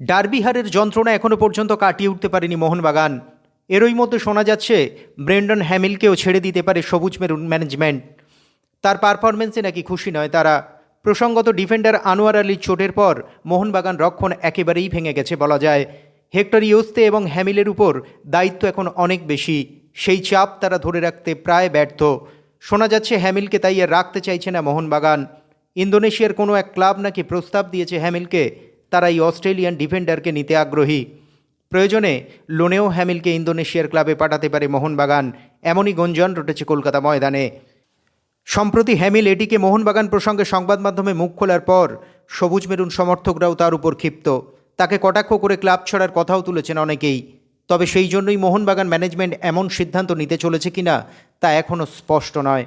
Derby হারের যন্ত্রণা এখনও পর্যন্ত কাটিয়ে উঠতে পারেনি মোহনবাগান। এরই মধ্যে শোনা যাচ্ছে ব্রেন্ডন হ্যামিলকেও ছেড়ে দিতে পারে সবুজ মেরুন ম্যানেজমেন্ট। তার পারফরমেন্সে নাকি খুশি নয় তারা। প্রসঙ্গত ডিফেন্ডার আনোয়ার আলীর চোটের পর মোহনবাগান রক্ষণ একেবারেই ভেঙে গেছে বলা যায়। হেক্টর ইয়োস্তে এবং হ্যামিলের উপর দায়িত্ব এখন অনেক বেশি, সেই চাপ তারা ধরে রাখতে প্রায় ব্যর্থ। শোনা যাচ্ছে হ্যামিলকে তাই আর রাখতে চাইছে না মোহনবাগান। ইন্দোনেশিয়ার কোনো এক ক্লাব নাকি প্রস্তাব দিয়েছে হ্যামিলকে, তারা এই অস্ট্রেলিয়ান ডিফেন্ডারকে নিতে আগ্রহী। প্রয়োজনে লোনেও হ্যামিলকে ইন্দোনেশিয়ার ক্লাবে পাঠাতে পারে মোহনবাগান, এমনই গুঞ্জন রটেছে কলকাতা ময়দানে। সম্প্রতি হ্যামিল এটিকে মোহনবাগান প্রসঙ্গে সংবাদ মাধ্যমে মুখ খোলার পর সবুজ মেরুন সমর্থকরাও তার উপর ক্ষিপ্ত। তাকে কটাক্ষ করে ক্লাব ছাড়ার কথাও তুলেছেন অনেকেই। তবে সেই জন্যই মোহনবাগান ম্যানেজমেন্ট এমন সিদ্ধান্ত নিতে চলেছে কিনা তা এখনও স্পষ্ট নয়।